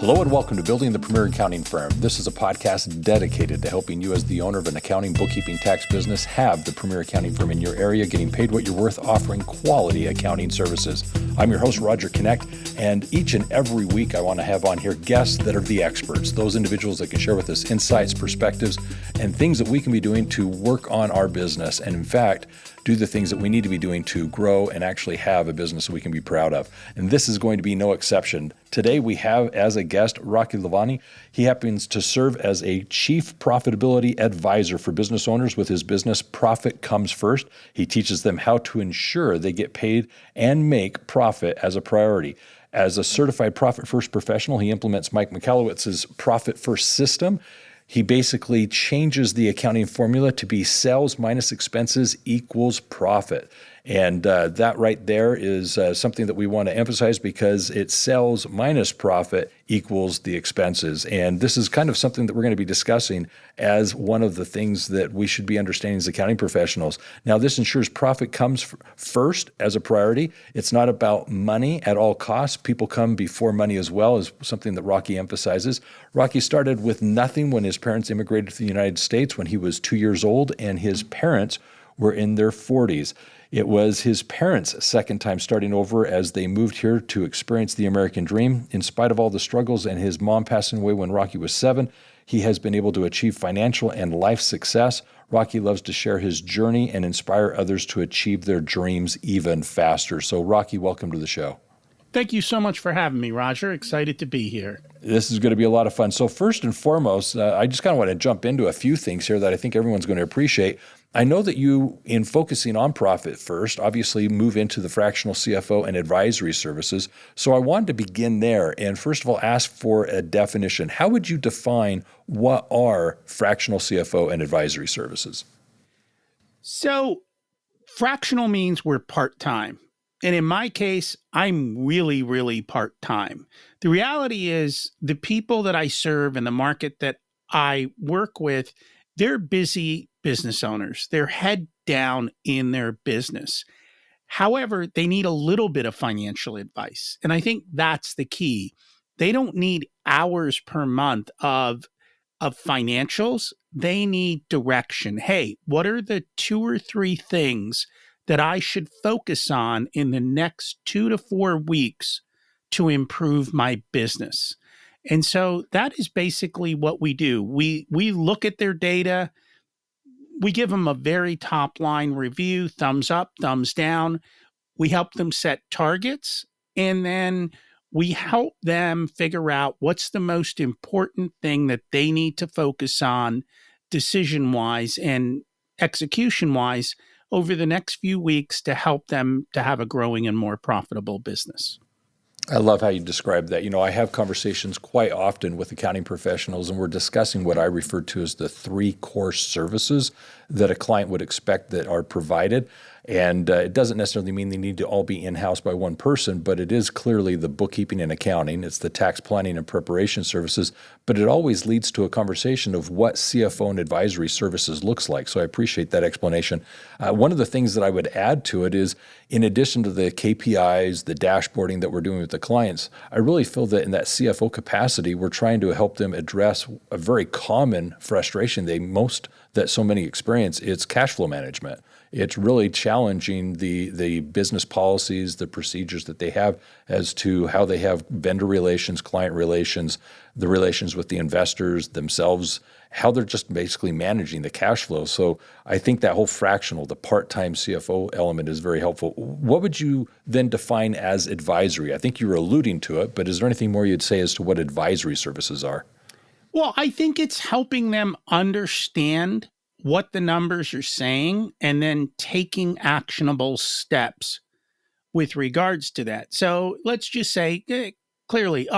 Hello and welcome to Building the Premier Accounting Firm. This is a podcast dedicated to helping you as the owner of an accounting, bookkeeping, tax business have the premier accounting firm in your area, getting paid what you're worth, offering quality accounting services. I'm your host, Roger Knecht, and each and every week I want to have on here guests that are the experts, those individuals that can share with us insights, perspectives, and things that we can be doing to work on our business. And in fact, do the things that we need to be doing to grow and actually have a business that we can be proud of. And this is going to be no exception. Today we have as a guest Rocky Lalvani. He happens to serve as a chief profitability advisor for business owners with his business Profit Comes First. He teaches them how to ensure they get paid and make profit as a priority. As a certified Profit First professional, he implements Mike Michalowicz's Profit First system. He basically changes the accounting formula to be sales minus expenses equals profit. And that right there is something that we want to emphasize because it's sales minus profit equals the expenses. And this is kind of something that we're going to be discussing as one of the things that we should be understanding as accounting professionals. Now, this ensures profit comes first as a priority. It's not about money at all costs. People come before money as well, is something that Rocky emphasizes. Rocky started with nothing when his parents immigrated to the United States when he was 2 years old, and his parents were in their 40s. It was his parents' second time starting over as they moved here to experience the American dream. In spite of all the struggles and his mom passing away when Rocky was 7, he has been able to achieve financial and life success. Rocky loves to share his journey and inspire others to achieve their dreams even faster. So, Rocky, welcome to the show. Thank you so much for having me, Roger. Excited to be here. This is going to be a lot of fun. So first and foremost, I just kind of want to jump into a few things here that I think everyone's going to appreciate. I know that you, in focusing on Profit First, obviously move into the fractional CFO and advisory services. So I wanted to begin there and first of all ask for a definition. How would you define what are fractional CFO and advisory services? So fractional means we're part-time. And in my case, I'm really part-time. The reality is the people that I serve in the market that I work with, they're busy business owners. They're head down in their business. However, they need a little bit of financial advice. And I think that's the key. They don't need hours per month of financials. They need direction. Hey, what are the 2 or 3 things that I should focus on in the next 2 to 4 weeks to improve my business? And so that is basically what we do. We look at their data. We give them a very top line review, thumbs up, thumbs down. We help them set targets, and then we help them figure out what's the most important thing that they need to focus on decision-wise and execution-wise over the next few weeks to help them to have a growing and more profitable business. I love how you describe that. You know, I have conversations quite often with accounting professionals, and we're discussing what I refer to as the 3 core services that a client would expect that are provided. And it doesn't necessarily mean they need to all be in-house by one person, but it is clearly the bookkeeping and accounting. It's the tax planning and preparation services, but it always leads to a conversation of what CFO and advisory services looks like. So I appreciate that explanation. One of the things that I would add to it is, in addition to the KPIs, the dashboarding that we're doing with the clients, I really feel that in that CFO capacity, we're trying to help them address a very common frustration that so many experience. It's cash flow management. It's really challenging the business policies, the procedures that they have as to how they have vendor relations, client relations, the relations with the investors themselves, how they're just basically managing the cash flow. So I think that whole fractional, the part-time CFO element is very helpful. What would you then define as advisory? I think you were alluding to it, but is there anything more you'd say as to what advisory services are? Well, I think it's helping them understand what the numbers are saying and then taking actionable steps with regards to that. So let's just say clearly,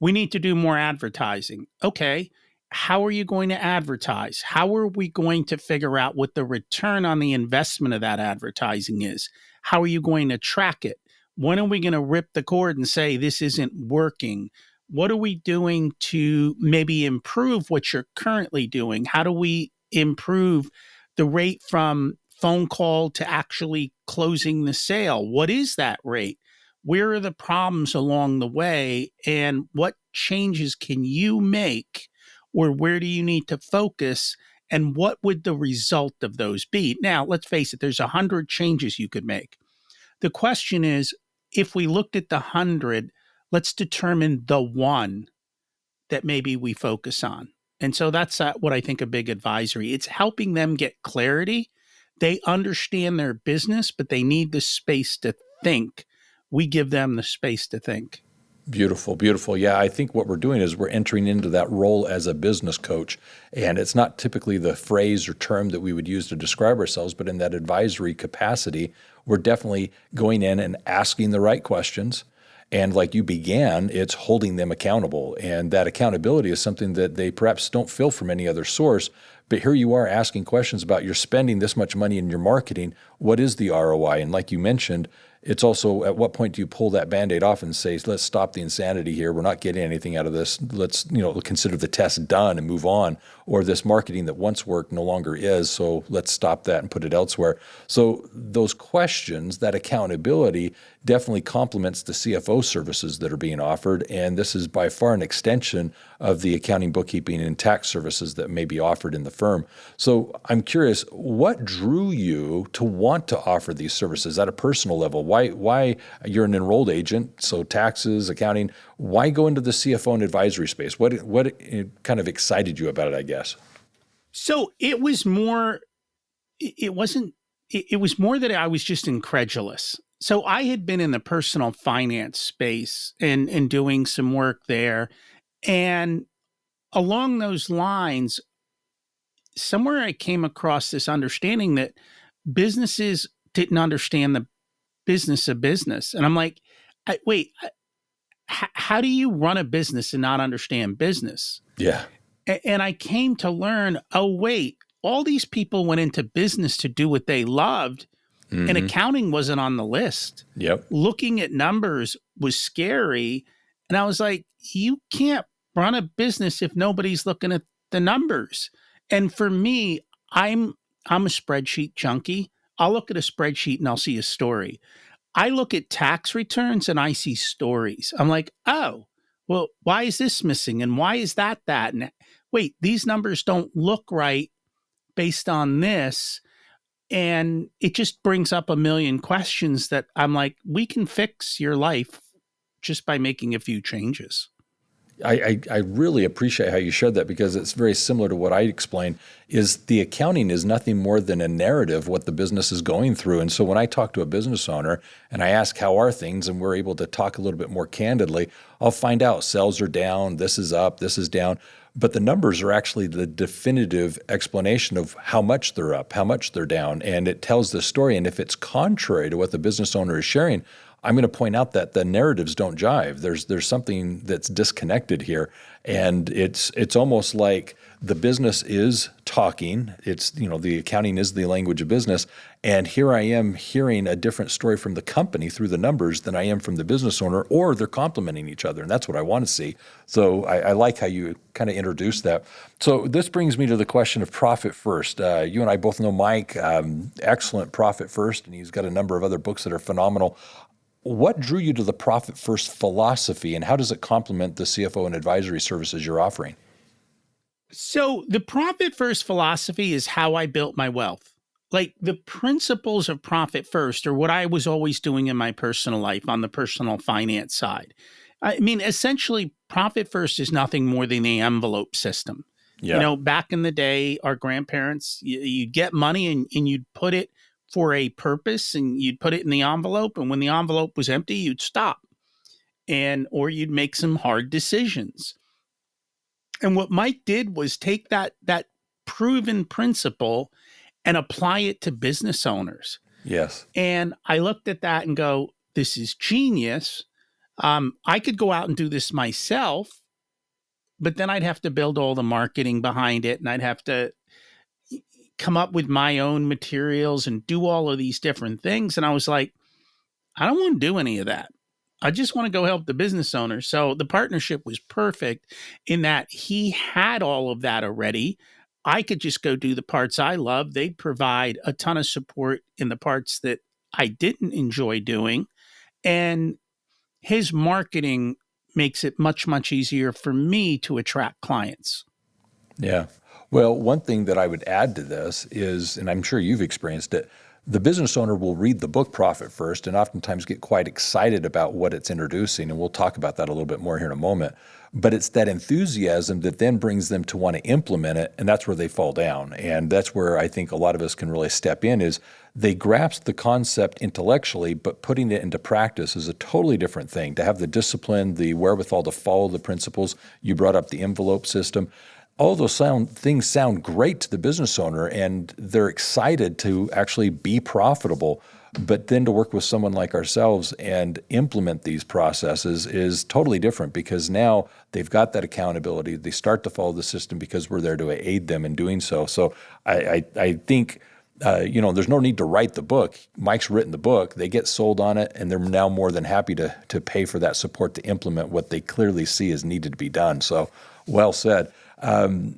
we need to do more advertising. Okay, how are you going to advertise? How are we going to figure out what the return on the investment of that advertising is? How are you going to track it? When are we going to rip the cord and say this isn't working? What are we doing to maybe improve what you're currently doing? How do we improve the rate from phone call to actually closing the sale? What is that rate? Where are the problems along the way? And what changes can you make? Or where do you need to focus? And what would the result of those be? Now, let's face it, there's 100 changes you could make. The question is, if we looked at the 100, let's determine the one that maybe we focus on. And so that's what I think a big advisory. It's helping them get clarity. They understand their business, but they need the space to think. We give them the space to think. Beautiful, beautiful. Yeah, I think what we're doing is we're entering into that role as a business coach. And it's not typically the phrase or term that we would use to describe ourselves, but in that advisory capacity, we're definitely going in and asking the right questions. And like you began, it's holding them accountable. And that accountability is something that they perhaps don't feel from any other source. But here you are asking questions about you're spending this much money in your marketing. What is the ROI? And like you mentioned, it's also at what point do you pull that Band-Aid off and say, let's stop the insanity here. We're not getting anything out of this. Let's consider the test done and move on. Or this marketing that once worked no longer is, so let's stop that and put it elsewhere. So those questions, that accountability definitely complements the CFO services that are being offered. And this is by far an extension of the accounting, bookkeeping, and tax services that may be offered in the firm. So I'm curious, what drew you to want to offer these services at a personal level? Why you're an enrolled agent, so taxes, accounting, why go into the CFO and advisory space? What kind of excited you about it, I guess? So it was more, it wasn't, it was more that I was just incredulous. So I had been in the personal finance space and doing some work there. And along those lines, somewhere I came across this understanding that businesses didn't understand the business of business. And I'm like, how do you run a business and not understand business? Yeah. And I came to learn, all these people went into business to do what they loved, and accounting wasn't on the list. Yep. Looking at numbers was scary. And I was like, you can't run a business if nobody's looking at the numbers. And for me, I'm a spreadsheet junkie. I'll look at a spreadsheet and I'll see a story. I look at tax returns and I see stories. I'm like, oh, well, why is this missing? And why is that? And wait, these numbers don't look right based on this. And it just brings up a million questions that I'm like, we can fix your life just by making a few changes. I really appreciate how you shared that, because it's very similar to what I explained. Is the accounting is nothing more than a narrative what the business is going through. And so when I talk to a business owner and I ask how are things, and we're able to talk a little bit more candidly, I'll find out sales are down, this is up, this is down. But the numbers are actually the definitive explanation of how much they're up, how much they're down, and it tells the story. And if it's contrary to what the business owner is sharing, I'm going to point out that the narratives don't jive. There's something that's disconnected here, and it's almost like the business is talking. It's the accounting is the language of business, and here I am hearing a different story from the company through the numbers than I am from the business owner, or they're complementing each other, and that's what I want to see. So I like how you kind of introduced that. So this brings me to the question of profit first. You and I both know Mike, excellent Profit First, and he's got a number of other books that are phenomenal. What drew you to the profit first philosophy, and how does it complement the CFO and advisory services you're offering? So the profit first philosophy is how I built my wealth. Like the principles of profit first are what I was always doing in my personal life on the personal finance side. I mean, essentially, profit first is nothing more than the envelope system. Yeah. Back in the day, our grandparents, you'd get money and you'd put it for a purpose, and you'd put it in the envelope. And when the envelope was empty, you'd stop, or you'd make some hard decisions. And what Mike did was take that proven principle and apply it to business owners. Yes. And I looked at that and go, this is genius. I could go out and do this myself, but then I'd have to build all the marketing behind it, and I'd have to come up with my own materials and do all of these different things. And I was like, I don't want to do any of that. I just want to go help the business owner. So the partnership was perfect in that he had all of that already. I could just go do the parts I love. They'd provide a ton of support in the parts that I didn't enjoy doing. And his marketing makes it much, much easier for me to attract clients. Yeah. Well, one thing that I would add to this is, and I'm sure you've experienced it, the business owner will read the book Profit First and oftentimes get quite excited about what it's introducing. And we'll talk about that a little bit more here in a moment. But it's that enthusiasm that then brings them to want to implement it. And that's where they fall down. And that's where I think a lot of us can really step in is they grasp the concept intellectually, but putting it into practice is a totally different thing. To have the discipline, the wherewithal to follow the principles. You brought up the envelope system. All those things sound great to the business owner, and they're excited to actually be profitable. But then to work with someone like ourselves and implement these processes is totally different because now they've got that accountability. They start to follow the system because we're there to aid them in doing so. So I think there's no need to write the book. Mike's written the book. They get sold on it, and they're now more than happy to pay for that support to implement what they clearly see is needed to be done. So well said.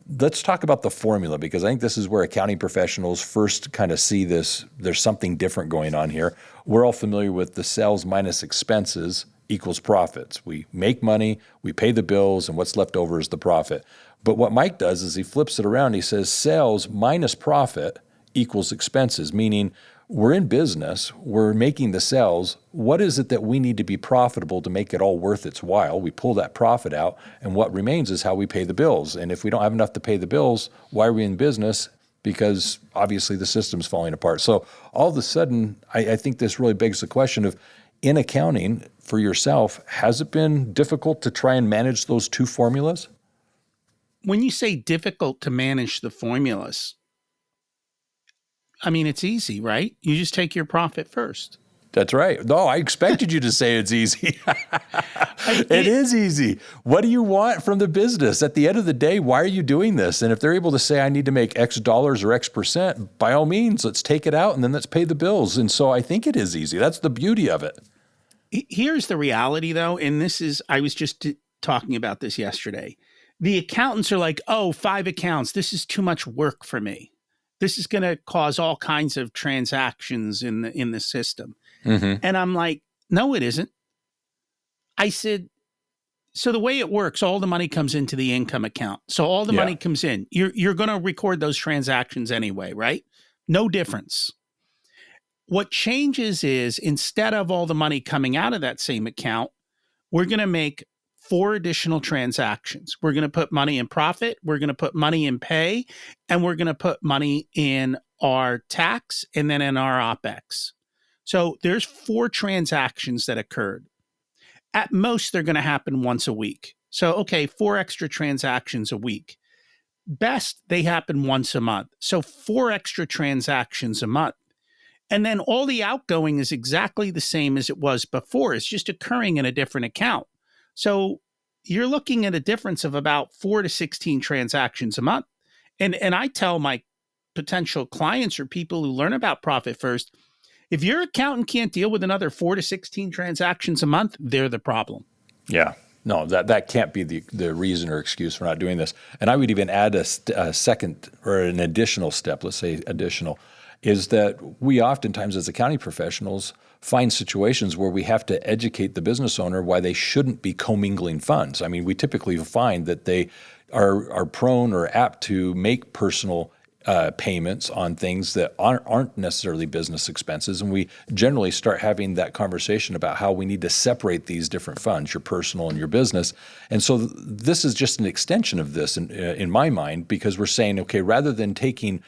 Let's talk about the formula because I think this is where accounting professionals first kind of see this. There's something different going on here. We're all familiar with the sales minus expenses equals profits. We make money, we pay the bills, and what's left over is the profit. But what Mike does is he flips it around. He says sales minus profit equals expenses, meaning we're in business, we're making the sales. What is it that we need to be profitable to make it all worth its while? We pull that profit out, and what remains is how we pay the bills. And if we don't have enough to pay the bills, why are we in business? Because obviously the system's falling apart. So all of a sudden, I think this really begs the question of, in accounting for yourself, has it been difficult to try and manage those two formulas? When you say difficult to manage the formulas, I mean, it's easy, right? You just take your profit first. That's right. No, I expected you to say it's easy. It is easy. What do you want from the business? At the end of the day, why are you doing this? And if they're able to say, I need to make X dollars or X percent, by all means, let's take it out and then let's pay the bills. And so I think it is easy. That's the beauty of it. Here's the reality, though, and I was just talking about this yesterday. The accountants are like, 5 accounts. This is too much work for me. This is going to cause all kinds of transactions in the system. Mm-hmm. And I'm like, no, it isn't. I said, so the way it works, all the money comes into the income account. So all the money comes in. You're going to record those transactions anyway, right? No difference. What changes is instead of all the money coming out of that same account, we're going to make 4 additional transactions. We're going to put money in profit, we're going to put money in pay, and we're going to put money in our tax and then in our OPEX. So there's 4 transactions that occurred. At most, they're going to happen once a week. So, okay, 4 extra transactions a week. Best, they happen once a month. So 4 extra transactions a month. And then all the outgoing is exactly the same as it was before. It's just occurring in a different account. So you're looking at a difference of about 4 to 16 transactions a month. And I tell my potential clients or people who learn about Profit First, if your accountant can't deal with another 4 to 16 transactions a month, they're the problem. Yeah. No, that can't be the reason or excuse for not doing this. And I would even add a second or an additional step, let's say additional, is that we oftentimes as accounting professionals find situations where we have to educate the business owner why they shouldn't be commingling funds. I mean, we typically find that they are prone or apt to make personal payments on things that aren't necessarily business expenses. And we generally start having that conversation about how we need to separate these different funds, your personal and your business. And so this is just an extension of this in my mind, because we're saying, okay, rather than taking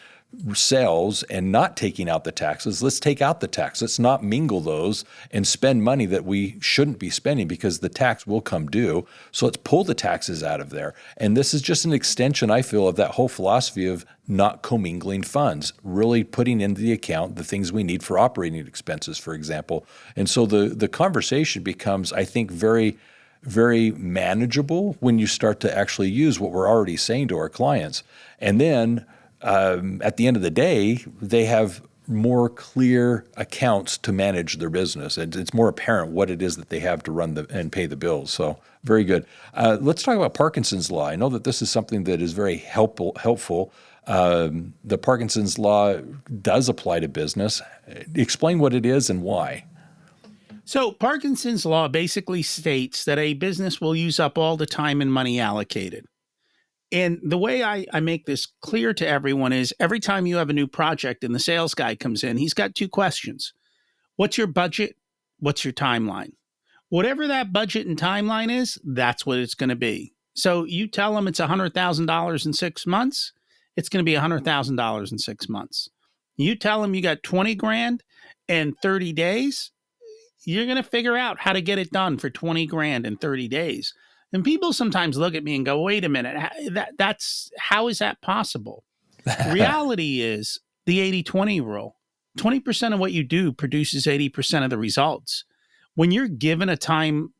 sales and not taking out the taxes, let's take out the tax. Let's not mingle those and spend money that we shouldn't be spending because the tax will come due. So let's pull the taxes out of there. And this is just an extension, I feel, of that whole philosophy of not commingling funds, really putting into the account the things we need for operating expenses, for example. And so the conversation becomes, I think, very, very manageable when you start to actually use what we're already saying to our clients. And then at the end of the day, they have more clear accounts to manage their business. It's more apparent what it is that they have to run and pay the bills. So very good. Let's talk about Parkinson's Law. I know that this is something that is very helpful. The Parkinson's Law does apply to business. Explain what it is and why. So Parkinson's Law basically states that a business will use up all the time and money allocated. And the way I make this clear to everyone is every time you have a new project and the sales guy comes in, he's got two questions. What's your budget? What's your timeline? Whatever that budget and timeline is, that's what it's going to be. So you tell them it's $100,000 in 6 months, it's going to be $100,000 in 6 months. You tell them you got 20 grand and 30 days, you're going to figure out how to get it done for 20 grand in 30 days. And people sometimes look at me and go, wait a minute, how is that possible? Reality is the 80-20 rule. 20% of what you do produces 80% of the results. When you're given a ton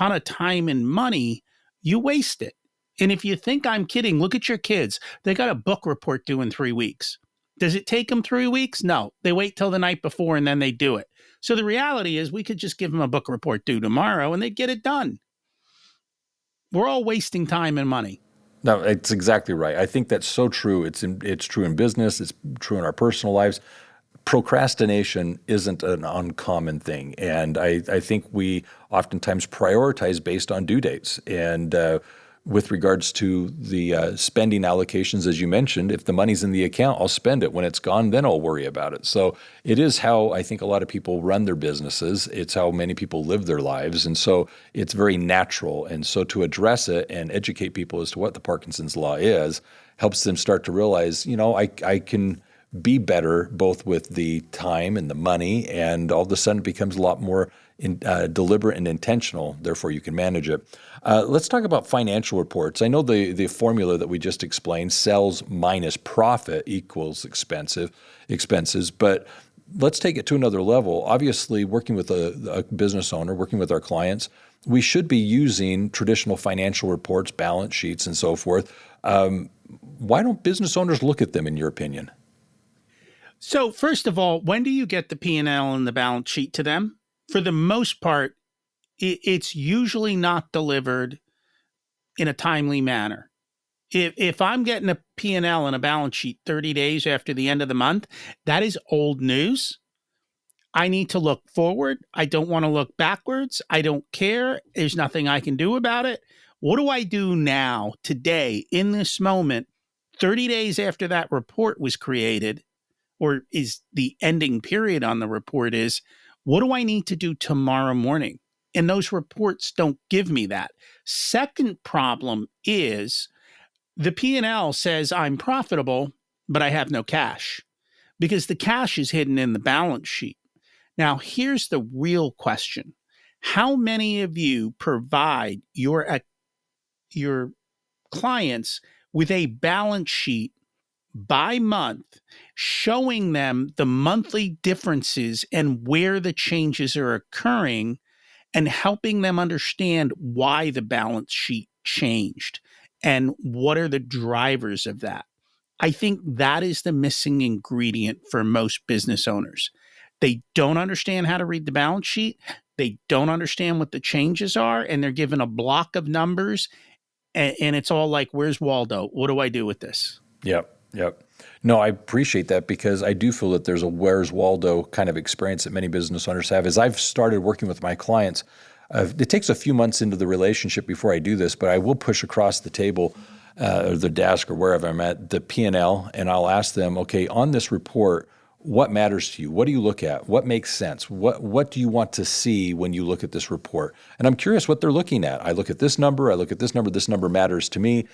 of time and money, you waste it. And if you think I'm kidding, look at your kids. They got a book report due in 3 weeks. Does it take them 3 weeks? No. They wait till the night before and then they do it. So the reality is we could just give them a book report due tomorrow and they'd get it done. We're all wasting time and money. No, it's exactly right. I think that's so true. It's true in business. It's true in our personal lives. Procrastination isn't an uncommon thing. And I think we oftentimes prioritize based on due dates. And with regards to the spending allocations, as you mentioned, if the money's in the account, I'll spend it. When it's gone, then I'll worry about it. So it is how I think a lot of people run their businesses. It's how many people live their lives. And so it's very natural. And so to address it and educate people as to what the Parkinson's Law is helps them start to realize, I can be better both with the time and the money, and all of a sudden it becomes a lot more deliberate and intentional. Therefore, you can manage it. Let's talk about financial reports. I know the formula that we just explained, sales minus profit equals expenses, but let's take it to another level. Obviously, working with a business owner, working with our clients, we should be using traditional financial reports, balance sheets, and so forth. Why don't business owners look at them, in your opinion? So first of all, when do you get the P&L and the balance sheet to them? For the most part, it's usually not delivered in a timely manner. If I'm getting a P&L and a balance sheet 30 days after the end of the month, that is old news. I need to look forward. I don't want to look backwards. I don't care. There's nothing I can do about it. What do I do now, today, in this moment, 30 days after that report was created, or is the ending period on the report is, what do I need to do tomorrow morning? And those reports don't give me that. Second problem is the P&L says I'm profitable, but I have no cash because the cash is hidden in the balance sheet. Now, here's the real question. How many of you provide your clients with a balance sheet by month, showing them the monthly differences and where the changes are occurring and helping them understand why the balance sheet changed and what are the drivers of that? I think that is the missing ingredient for most business owners. They don't understand how to read the balance sheet. They don't understand what the changes are, and they're given a block of numbers, and it's all like, where's Waldo? What do I do with this? Yep. No, I appreciate that because I do feel that there's a where's Waldo kind of experience that many business owners have. As I've started working with my clients, it takes a few months into the relationship before I do this, but I will push across the table or the desk or wherever I'm at, the P&L, and I'll ask them, okay, on this report, what matters to you? What do you look at? What makes sense? What do you want to see when you look at this report? And I'm curious what they're looking at. I look at this number, this number matters to me.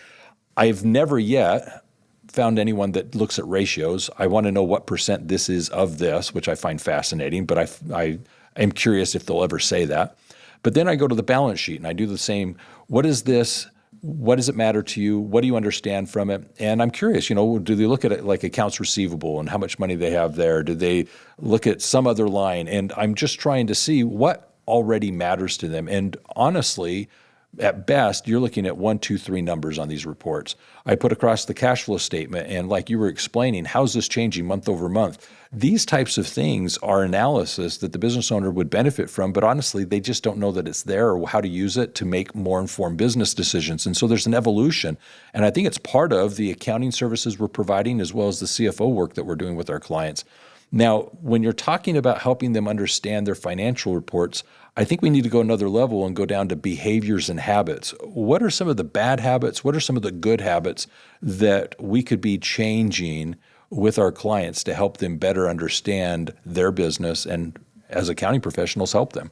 I've never yet found anyone that looks at ratios. I want to know what percent this is of this, which I find fascinating, but I am curious if they'll ever say that. But then I go to the balance sheet and I do the same. What is this? What does it matter to you? What do you understand from it? And I'm curious, do they look at it like accounts receivable and how much money they have there? Do they look at some other line? And I'm just trying to see what already matters to them. And honestly, at best, you're looking at 1, 2, 3 numbers on these reports. I put across the cash flow statement, and like you were explaining, how's this changing month over month? These types of things are analysis that the business owner would benefit from, but honestly, they just don't know that it's there or how to use it to make more informed business decisions. And so there's an evolution, and I think it's part of the accounting services we're providing as well as the CFO work that we're doing with our clients. Now, when you're talking about helping them understand their financial reports, I think we need to go another level and go down to behaviors and habits. What are some of the bad habits? What are some of the good habits that we could be changing with our clients to help them better understand their business and, as accounting professionals, help them?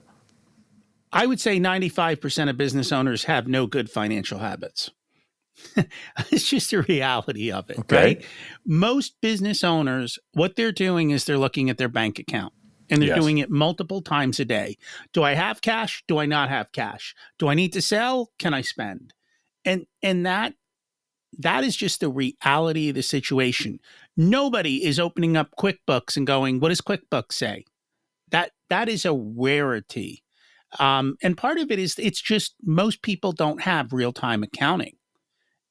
I would say 95% of business owners have no good financial habits. It's just a reality of it, Okay. right? Most business owners, what they're doing is they're looking at their bank account and they're Yes. doing it multiple times a day. Do I have cash? Do I not have cash? Do I need to sell? Can I spend? And that is just the reality of the situation. Nobody is opening up QuickBooks and going, what does QuickBooks say? That is a rarity. And part of it is it's just most people don't have real-time accounting.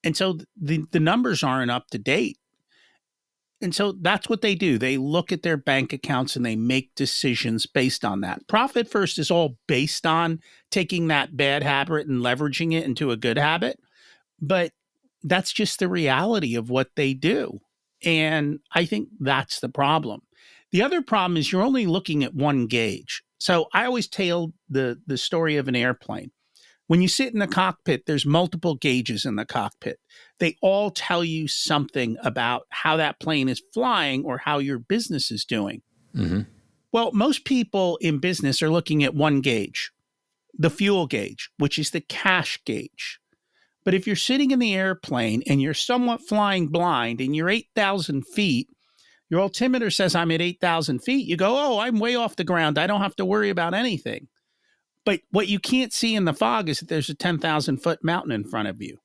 And so the numbers aren't up to date. And so that's what they do. They look at their bank accounts and they make decisions based on that. Profit First is all based on taking that bad habit and leveraging it into a good habit. But that's just the reality of what they do. And I think that's the problem. The other problem is you're only looking at one gauge. So I always tell the story of an airplane. When you sit in the cockpit, there's multiple gauges in the cockpit. They all tell you something about how that plane is flying or how your business is doing. Mm-hmm. Well, most people in business are looking at one gauge, the fuel gauge, which is the cash gauge. But if you're sitting in the airplane and you're somewhat flying blind and you're 8,000 feet, your altimeter says I'm at 8,000 feet. You go, oh, I'm way off the ground. I don't have to worry about anything. But what you can't see in the fog is that there's a 10,000-foot mountain in front of you.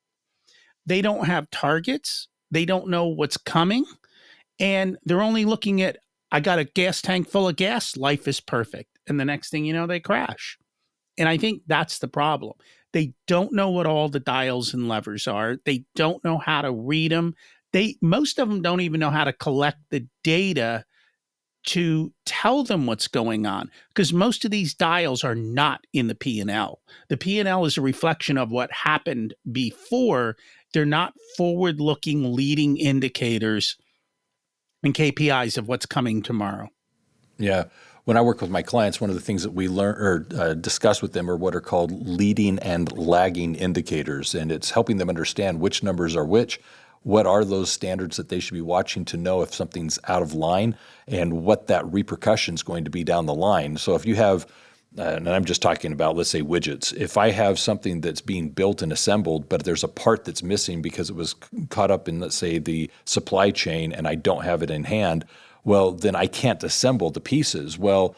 They don't have targets. They don't know what's coming. And they're only looking at, I got a gas tank full of gas. Life is perfect. And the next thing you know, they crash. And I think that's the problem. They don't know what all the dials and levers are. They don't know how to read them. Most of them don't even know how to collect the data to tell them what's going on, because most of these dials are not in the P&L. The P&L is a reflection of what happened before. They're not forward-looking leading indicators and KPIs of what's coming tomorrow. Yeah. When I work with my clients, one of the things that we learn or discuss with them are what are called leading and lagging indicators, and it's helping them understand which numbers are which. What are those standards that they should be watching to know if something's out of line and what that repercussion is going to be down the line? So if you have, and I'm just talking about, let's say, widgets. If I have something that's being built and assembled, but there's a part that's missing because it was caught up in, let's say, the supply chain and I don't have it in hand, well, then I can't assemble the pieces. Well,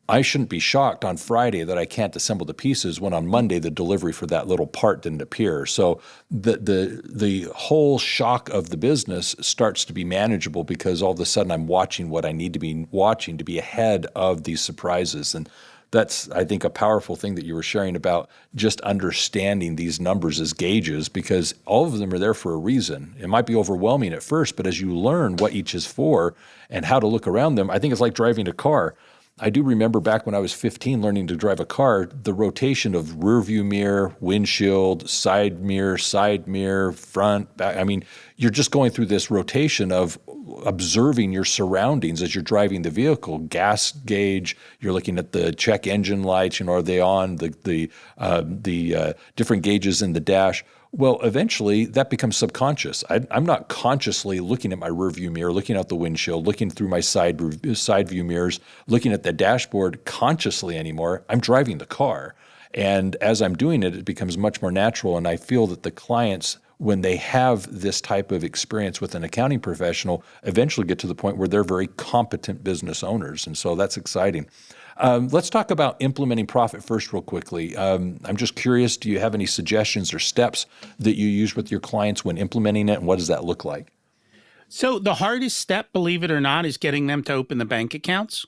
I shouldn't be shocked on Friday that I can't assemble the pieces when on Monday the delivery for that little part didn't appear. So the whole shock of the business starts to be manageable because all of a sudden I'm watching what I need to be watching to be ahead of these surprises. And that's, I think, a powerful thing that you were sharing about just understanding these numbers as gauges, because all of them are there for a reason. It might be overwhelming at first, but as you learn what each is for and how to look around them, I think it's like driving a car. I do remember back when I was 15 learning to drive a car, the rotation of rear view mirror, windshield, side mirror, front, back. I mean, you're just going through this rotation of observing your surroundings as you're driving the vehicle. Gas gauge, you're looking at the check engine lights, are they on, the different gauges in the dash. Well, eventually that becomes subconscious. I'm not consciously looking at my rearview mirror, looking out the windshield, looking through my side view mirrors, looking at the dashboard consciously anymore. I'm driving the car. And as I'm doing it, it becomes much more natural. And I feel that the clients, when they have this type of experience with an accounting professional, eventually get to the point where they're very competent business owners. And so that's exciting. Let's talk about implementing Profit First real quickly. I'm just curious, do you have any suggestions or steps that you use with your clients when implementing it, and what does that look like? So the hardest step, believe it or not, is getting them to open the bank accounts,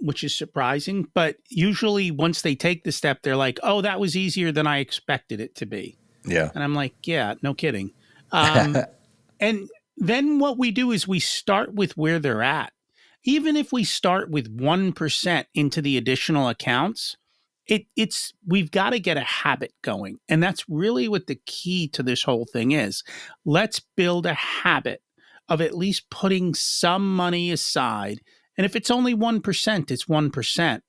which is surprising. But usually once they take the step, they're like, oh, that was easier than I expected it to be. Yeah. And I'm like, yeah, no kidding. And then what we do is we start with where they're at. Even if we start with 1% into the additional accounts, we've got to get a habit going. And that's really what the key to this whole thing is. Let's build a habit of at least putting some money aside. And if it's only 1%, it's 1%.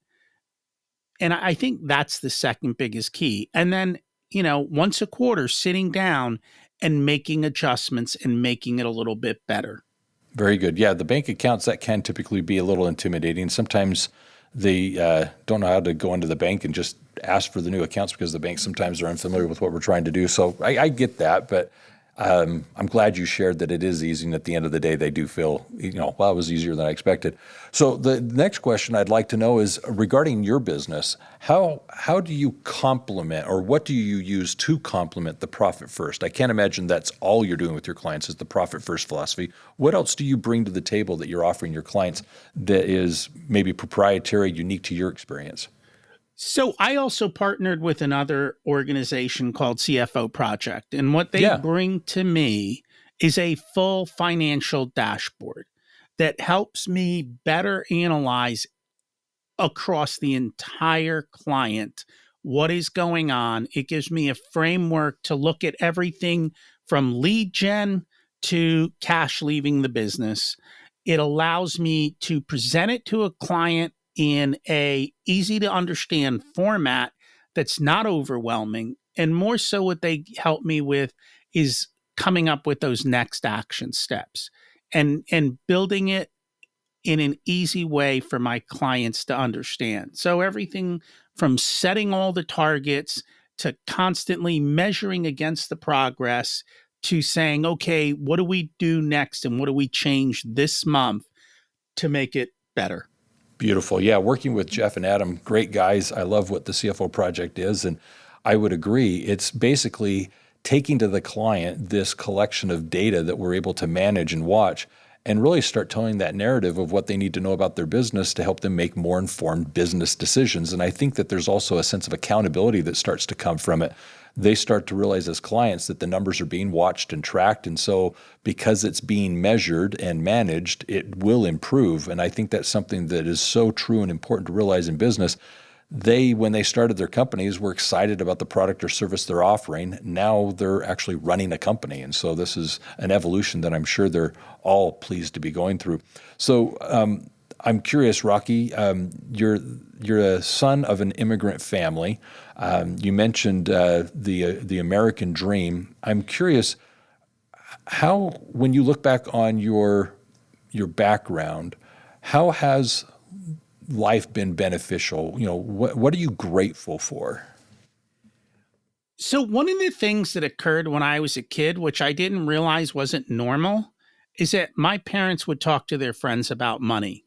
And I think that's the second biggest key. And then, once a quarter, sitting down and making adjustments and making it a little bit better. Very good. Yeah, the bank accounts, that can typically be a little intimidating. Sometimes they don't know how to go into the bank and just ask for the new accounts because the banks sometimes are unfamiliar with what we're trying to do. So I get that, but I'm glad you shared that it is easy, and at the end of the day, they do feel, well, it was easier than I expected. So the next question I'd like to know is regarding your business. How do you complement, or what do you use to complement the profit first? I can't imagine that's all you're doing with your clients is the profit first philosophy. What else do you bring to the table that you're offering your clients that is maybe proprietary, unique to your experience? So I also partnered with another organization called CFO Project, and what they bring to me is a full financial dashboard that helps me better analyze across the entire client what is going on. It gives me a framework to look at everything from lead gen to cash leaving the business. It allows me to present it to a client in a easy to understand format that's not overwhelming. And more so, what they help me with is coming up with those next action steps and building it in an easy way for my clients to understand. So everything from setting all the targets to constantly measuring against the progress to saying, okay, what do we do next and what do we change this month to make it better? Beautiful. Yeah, working with Jeff and Adam, great guys. I love what the CFO Project is, and I would agree. It's basically taking to the client this collection of data that we're able to manage and watch and really start telling that narrative of what they need to know about their business to help them make more informed business decisions. And I think that there's also a sense of accountability that starts to come from it. They start to realize as clients that the numbers are being watched and tracked. And so because it's being measured and managed, it will improve. And I think that's something that is so true and important to realize in business. When they started their companies, were excited about the product or service they're offering. Now they're actually running a company. And so this is an evolution that I'm sure they're all pleased to be going through. So I'm curious, Rocky, you're a son of an immigrant family. You mentioned the American dream. I'm curious, how, when you look back on your background, how has life been beneficial? What are you grateful for? So one of the things that occurred when I was a kid, which I didn't realize wasn't normal, is that my parents would talk to their friends about money.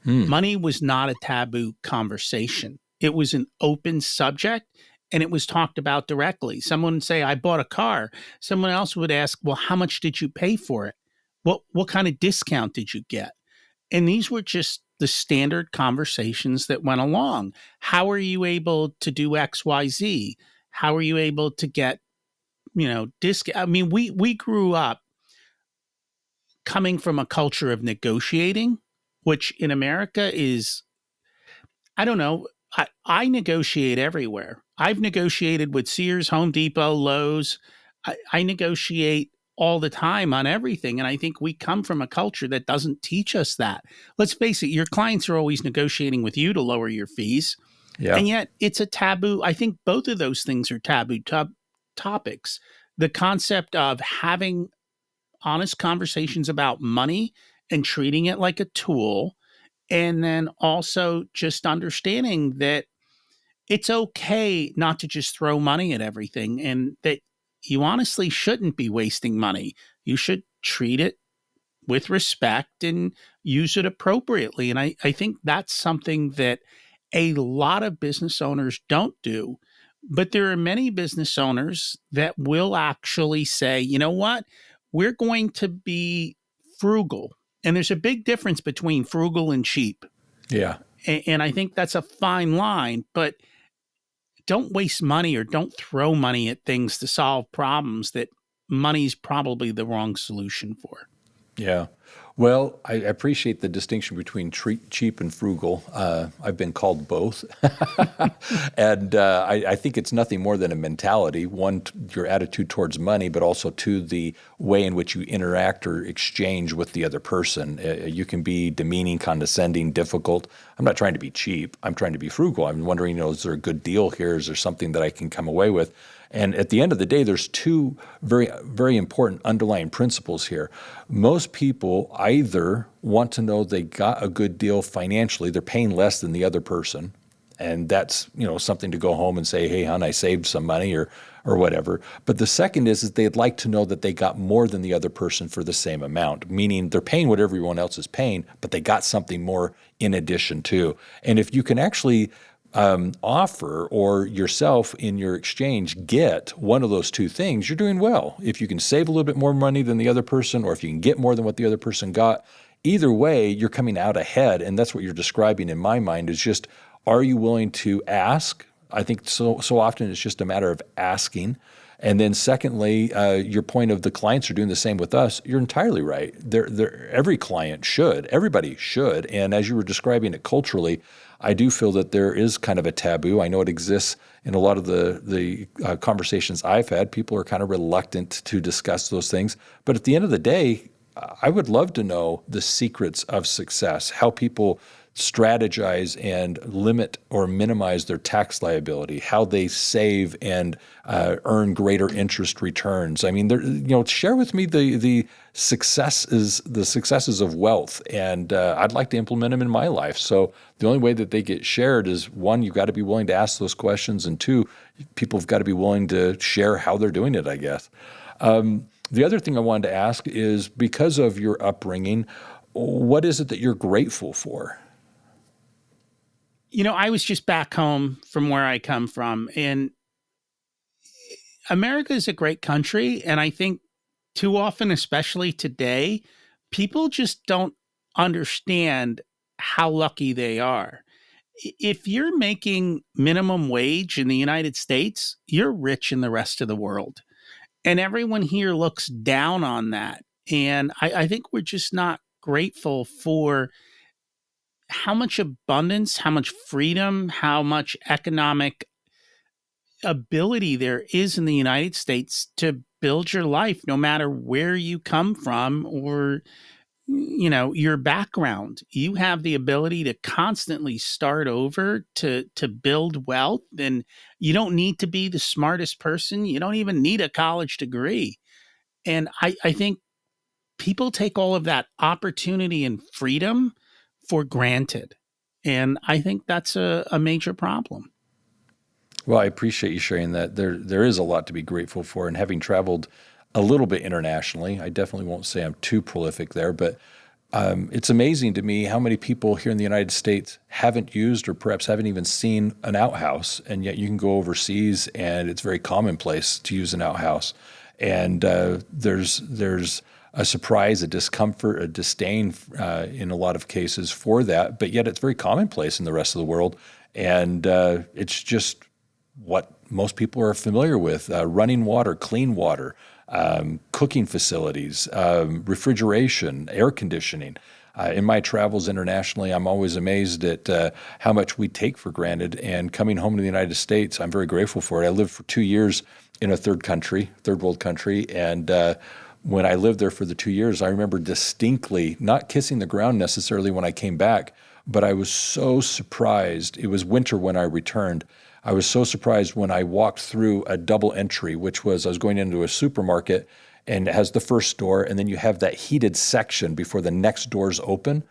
Money was not a taboo conversation. It was an open subject and it was talked about directly. Someone would say, I bought a car. Someone else would ask, well, how much did you pay for it? What kind of discount did you get? And these were just the standard conversations that went along. How are you able to do X, Y, Z? How are you able to get, discount? I mean, we grew up coming from a culture of negotiating, which in America is, I don't know, I negotiate everywhere. I've negotiated with Sears, Home Depot, Lowe's. I negotiate all the time on everything. And I think we come from a culture that doesn't teach us that. Let's face it, your clients are always negotiating with you to lower your fees. Yeah. And yet it's a taboo. I think both of those things are taboo topics. The concept of having honest conversations about money and treating it like a tool. And then also just understanding that it's okay not to just throw money at everything and that you honestly shouldn't be wasting money. You should treat it with respect and use it appropriately. And I think that's something that a lot of business owners don't do. But there are many business owners that will actually say, you know what, we're going to be frugal. And there's a big difference between frugal and cheap. Yeah. And I think that's a fine line, but don't waste money or don't throw money at things to solve problems that money's probably the wrong solution for. Yeah. Well, I appreciate the distinction between cheap and frugal. I've been called both. And I think it's nothing more than a mentality. One, your attitude towards money, but also two, the way in which you interact or exchange with the other person. You can be demeaning, condescending, difficult. I'm not trying to be cheap. I'm trying to be frugal. I'm wondering, is there a good deal here? Is there something that I can come away with? And at the end of the day, there's two very, very important underlying principles here. Most people either want to know they got a good deal financially, they're paying less than the other person, and that's something to go home and say, hey, hon, I saved some money or whatever. But the second is they'd like to know that they got more than the other person for the same amount, meaning they're paying what everyone else is paying, but they got something more in addition to. And if you can actually offer or yourself in your exchange get one of those two things, you're doing well. If you can save a little bit more money than the other person, or if you can get more than what the other person got, either way, you're coming out ahead. And that's what you're describing in my mind is just, are you willing to ask? I think so often it's just a matter of asking. And then secondly, your point of the clients are doing the same with us, you're entirely right. Every client should, everybody should. And as you were describing it culturally, I do feel that there is kind of a taboo. I know it exists in a lot of the conversations I've had. People are kind of reluctant to discuss those things. But at the end of the day, I would love to know the secrets of success, how people strategize and limit or minimize their tax liability, how they save and earn greater interest returns. I mean, share with me the successes of wealth, and I'd like to implement them in my life. So the only way that they get shared is, one, you've got to be willing to ask those questions, and two, people have got to be willing to share how they're doing it, I guess. The other thing I wanted to ask is, because of your upbringing, what is it that you're grateful for? I was just back home from where I come from, and America is a great country. And I think too often, especially today, people just don't understand how lucky they are. If you're making minimum wage in the United States, you're rich in the rest of the world. And everyone here looks down on that. And I think we're just not grateful for how much abundance, how much freedom, how much economic ability there is in the United States to build your life, no matter where you come from or your background. You have the ability to constantly start over, to build wealth, and you don't need to be the smartest person. You don't even need a college degree. And I think people take all of that opportunity and freedom for granted. And I think that's a major problem. Well, I appreciate you sharing that. There is a lot to be grateful for, and having traveled a little bit internationally, I definitely won't say I'm too prolific there, but it's amazing to me how many people here in the United States haven't used or perhaps haven't even seen an outhouse, and yet you can go overseas and it's very commonplace to use an outhouse. And there's a surprise, a discomfort, a disdain in a lot of cases for that, but yet it's very commonplace in the rest of the world. And it's just what most people are familiar with: running water, clean water, cooking facilities, refrigeration, air conditioning. In my travels internationally, I'm always amazed at how much we take for granted. And coming home to the United States, I'm very grateful for it. I lived for 2 years in a third world country, and when I lived there for the 2 years, I remember distinctly not kissing the ground necessarily when I came back, but I was so surprised. It was winter when I returned. I was so surprised when I walked through a double entry, which was I was going into a supermarket, and it has the first door, and then you have that heated section before the next doors open.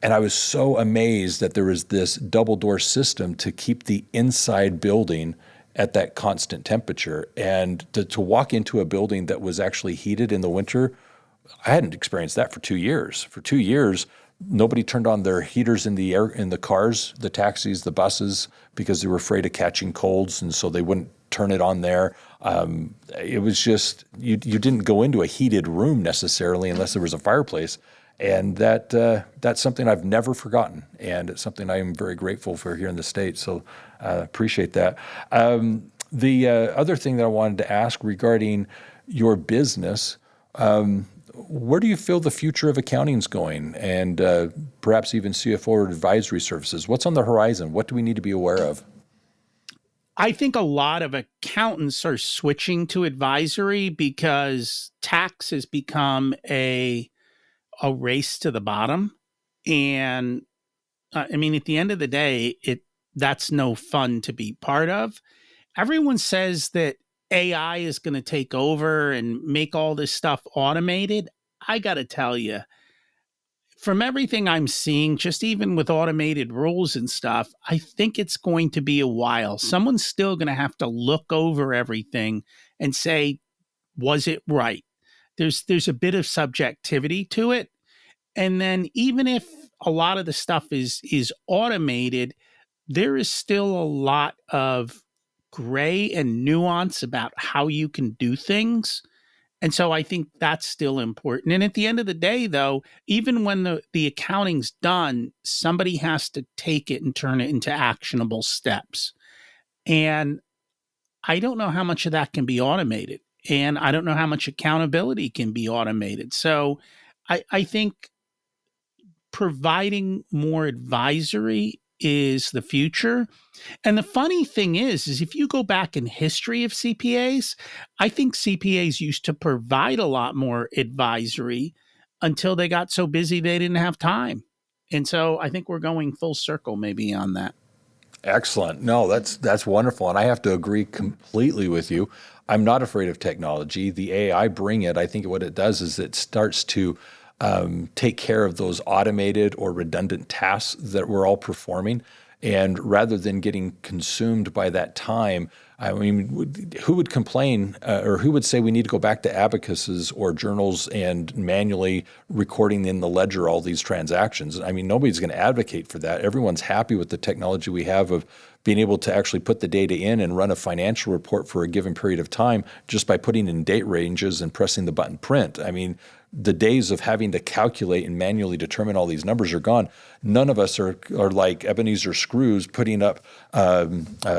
And I was so amazed that there was this double door system to keep the inside building at that constant temperature. And to walk into a building that was actually heated in the winter, I hadn't experienced that for 2 years. For 2 years, nobody turned on their heaters in the cars, the taxis, the buses, because they were afraid of catching colds, and so they wouldn't turn it on there. It was just, you didn't go into a heated room necessarily unless there was a fireplace. And that's something I've never forgotten, and it's something I am very grateful for here in the States. So appreciate that. The other thing that I wanted to ask regarding your business, where do you feel the future of accounting is going, and perhaps even CFO or advisory services? What's on the horizon? What do we need to be aware of? I think a lot of accountants are switching to advisory because tax has become a race to the bottom. And I mean, at the end of the day, that's no fun to be part of. Everyone says that AI is going to take over and make all this stuff automated. I got to tell you, from everything I'm seeing, just even with automated rules and stuff, I think it's going to be a while. Someone's still going to have to look over everything and say, was it right? There's a bit of subjectivity to it. And then even if a lot of the stuff is automated, there is still a lot of gray and nuance about how you can do things. And so I think that's still important. And at the end of the day, though, even when the accounting's done, somebody has to take it and turn it into actionable steps. And I don't know how much of that can be automated. And I don't know how much accountability can be automated. So I think providing more advisory is the future. And the funny thing is if you go back in history of CPAs, I think CPAs used to provide a lot more advisory until they got so busy they didn't have time. And so I think we're going full circle maybe on that. Excellent. No, that's wonderful. And I have to agree completely with you. I'm not afraid of technology. The AI bring it. I think what it does is it starts to take care of those automated or redundant tasks that we're all performing. And rather than getting consumed by that time, I mean, who would complain or who would say we need to go back to abacuses or journals and manually recording in the ledger all these transactions? I mean, nobody's going to advocate for that. Everyone's happy with the technology we have of being able to actually put the data in and run a financial report for a given period of time just by putting in date ranges and pressing the button print. I mean, the days of having to calculate and manually determine all these numbers are gone. None of us are like Ebenezer Scrooge putting up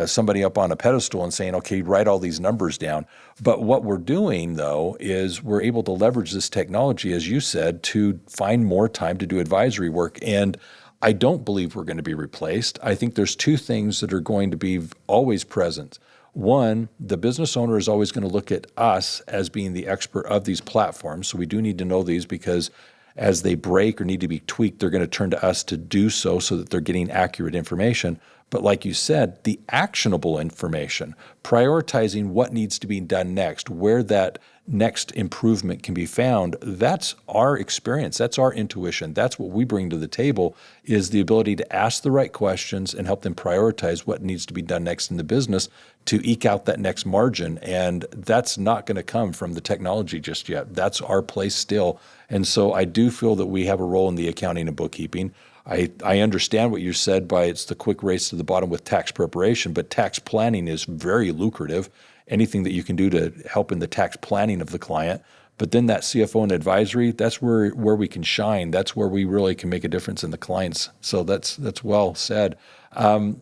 somebody up on a pedestal and saying, okay, write all these numbers down. But what we're doing, though, is we're able to leverage this technology, as you said, to find more time to do advisory work. And I don't believe we're going to be replaced. I think there's two things that are going to be always present. One, the business owner is always going to look at us as being the expert of these platforms. So we do need to know these because as they break or need to be tweaked, they're going to turn to us to do so that they're getting accurate information. But like you said, the actionable information, prioritizing what needs to be done next, where that next improvement can be found, that's our experience. That's our intuition. That's what we bring to the table is the ability to ask the right questions and help them prioritize what needs to be done next in the business to eke out that next margin. And that's not going to come from the technology just yet. That's our place still. And so I do feel that we have a role in the accounting and bookkeeping. I understand what you said by it's the quick race to the bottom with tax preparation, but tax planning is very lucrative. Anything that you can do to help in the tax planning of the client. But then that CFO and advisory, that's where we can shine. That's where we really can make a difference in the clients. So that's well said.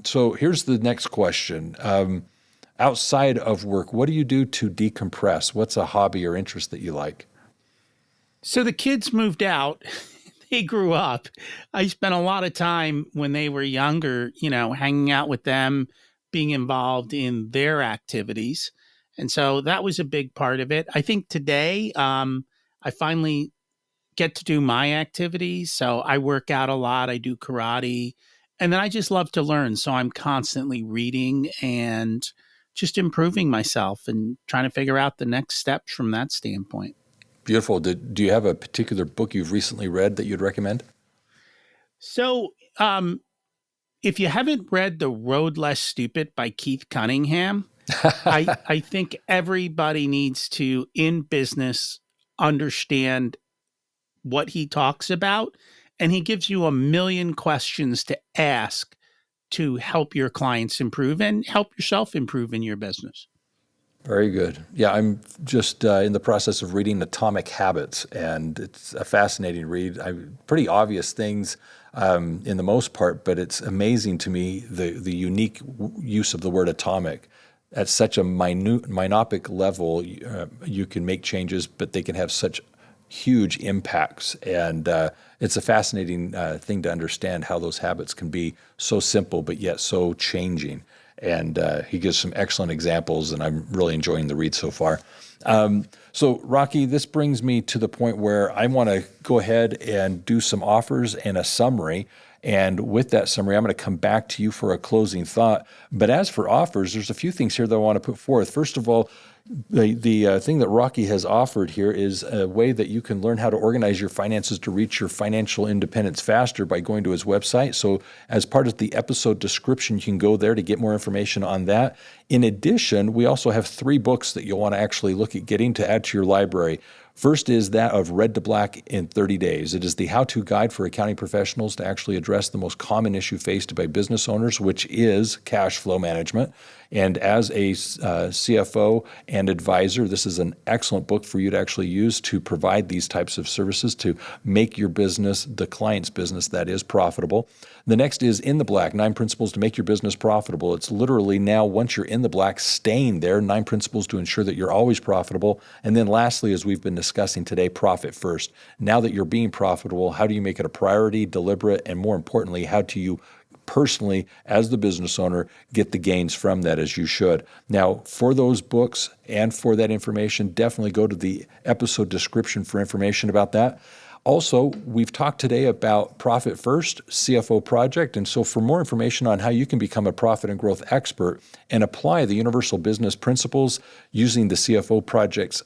So here's the next question. Outside of work, what do you do to decompress? What's a hobby or interest that you like? So the kids moved out. They grew up. I spent a lot of time when they were younger, hanging out with them, being involved in their activities. And so that was a big part of it. I think today I finally get to do my activities. So I work out a lot. I do karate. And then I just love to learn. So I'm constantly reading and just improving myself and trying to figure out the next steps from that standpoint. Beautiful. Do you have a particular book you've recently read that you'd recommend? So if you haven't read The Road Less Stupid by Keith Cunningham, I think everybody needs to, in business, understand what he talks about. And he gives you a million questions to ask to help your clients improve and help yourself improve in your business. Very good. Yeah, I'm just in the process of reading Atomic Habits, and it's a fascinating read. Pretty obvious things in the most part, but it's amazing to me the unique use of the word atomic. At such a myopic level, you can make changes, but they can have such huge impacts. And it's a fascinating thing to understand how those habits can be so simple, but yet so changing. And he gives some excellent examples, and I'm really enjoying the read so far. So, Rocky, this brings me to the point where I want to go ahead and do some offers and a summary. And with that summary, I'm going to come back to you for a closing thought. But as for offers, there's a few things here that I want to put forth. First of all, the thing that Rocky has offered here is a way that you can learn how to organize your finances to reach your financial independence faster by going to his website. So as part of the episode description, you can go there to get more information on that. In addition, we also have 3 books that you'll want to actually look at getting to add to your library. First is that of Red to Black in 30 Days. It is the how-to guide for accounting professionals to actually address the most common issue faced by business owners, which is cash flow management. And as a CFO and advisor, this is an excellent book for you to actually use to provide these types of services to make your business, the client's business, that is profitable. The next is In the Black, 9 Principles to Make Your Business Profitable. It's literally now, once you're in the black, staying there, 9 principles to ensure that you're always profitable. And then lastly, as we've been discussing today, Profit First. Now that you're being profitable, how do you make it a priority, deliberate, and more importantly, how do you personally, as the business owner, get the gains from that as you should. Now, for those books and for that information, definitely go to the episode description for information about that. Also, we've talked today about Profit First, CFO Project, and so for more information on how you can become a profit and growth expert and apply the universal business principles using the CFO Project's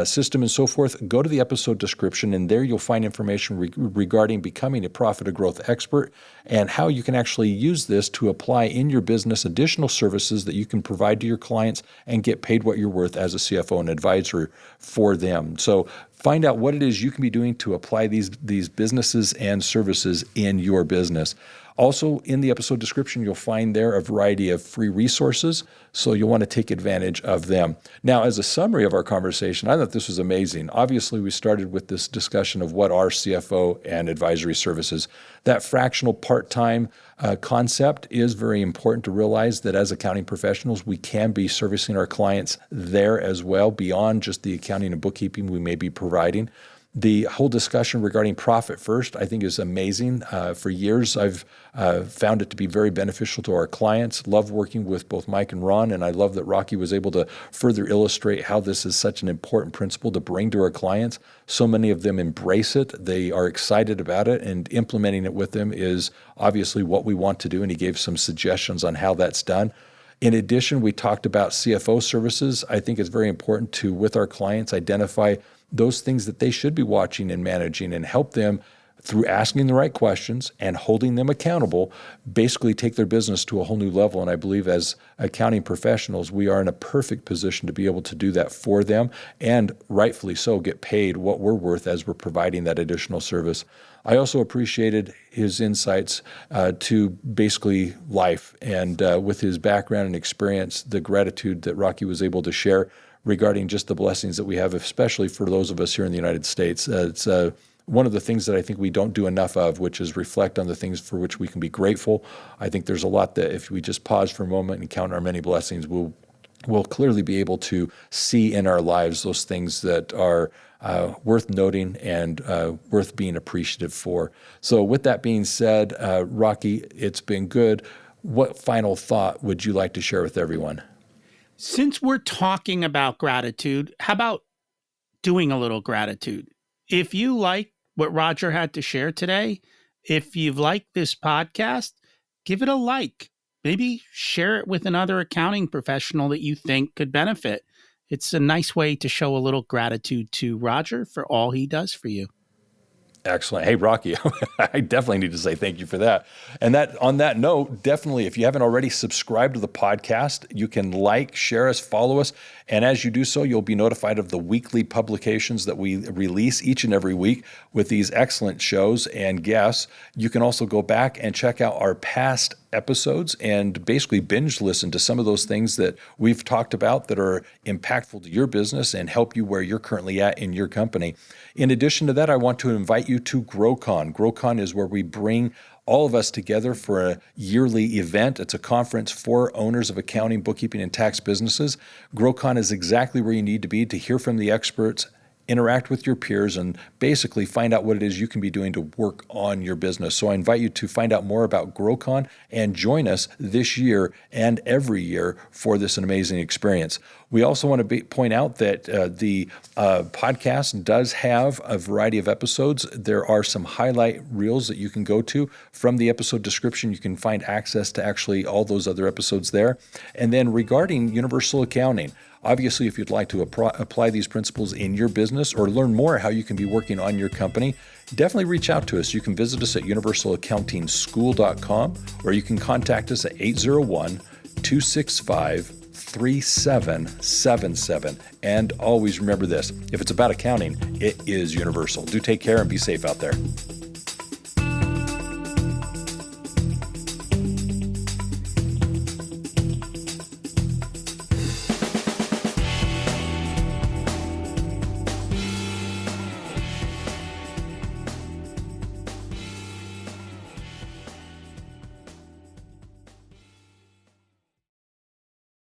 system and so forth, go to the episode description, and there you'll find information regarding becoming a profit and growth expert and how you can actually use this to apply in your business additional services that you can provide to your clients and get paid what you're worth as a CFO and advisor for them. So find out what it is you can be doing to apply these businesses and services in your business. Also, in the episode description, you'll find there a variety of free resources, so you'll want to take advantage of them. Now, as a summary of our conversation, I thought this was amazing. Obviously, we started with this discussion of what are CFO and advisory services. That fractional part-time concept is very important to realize that as accounting professionals, we can be servicing our clients there as well, beyond just the accounting and bookkeeping we may be providing. The whole discussion regarding Profit First, I think, is amazing. For years, I've found it to be very beneficial to our clients. Love working with both Mike and Ron, and I love that Rocky was able to further illustrate how this is such an important principle to bring to our clients. So many of them embrace it. They are excited about it, and implementing it with them is obviously what we want to do, and he gave some suggestions on how that's done. In addition, we talked about CFO services. I think it's very important to, with our clients, identify those things that they should be watching and managing and help them through asking the right questions and holding them accountable, basically take their business to a whole new level. And I believe as accounting professionals, we are in a perfect position to be able to do that for them and rightfully so get paid what we're worth as we're providing that additional service. I also appreciated his insights to basically life and with his background and experience, the gratitude that Rocky was able to share regarding just the blessings that we have, especially for those of us here in the United States. It's one of the things that I think we don't do enough of, which is reflect on the things for which we can be grateful. I think there's a lot that if we just pause for a moment and count our many blessings, we'll clearly be able to see in our lives those things that are worth noting and worth being appreciative for. So with that being said, Rocky, it's been good. What final thought would you like to share with everyone? Since we're talking about gratitude, how about doing a little gratitude? If you like what Roger had to share today, if you've liked this podcast, give it a like. Maybe share it with another accounting professional that you think could benefit. It's a nice way to show a little gratitude to Roger for all he does for you. Excellent. Hey, Rocky, I definitely need to say thank you for that. And that on that note, definitely, if you haven't already subscribed to the podcast, you can like, share us, follow us. And as you do so, you'll be notified of the weekly publications that we release each and every week with these excellent shows and guests. You can also go back and check out our past episodes and basically binge listen to some of those things that we've talked about that are impactful to your business and help you where you're currently at in your company. In addition to that, I want to invite you to GrowCon. GrowCon is where we bring all of us together for a yearly event. It's a conference for owners of accounting, bookkeeping, and tax businesses. GrowCon is exactly where you need to be to hear from the experts interact with your peers, and basically find out what it is you can be doing to work on your business. So I invite you to find out more about GrowCon and join us this year and every year for this amazing experience. We also want to point out that the podcast does have a variety of episodes. There are some highlight reels that you can go to from the episode description. You can find access to actually all those other episodes there. And then regarding universal accounting, obviously, if you'd like to apply these principles in your business or learn more how you can be working on your company, definitely reach out to us. You can visit us at universalaccountingschool.com, or you can contact us at 801-265-3777. And always remember this, if it's about accounting, it is universal. Do take care and be safe out there.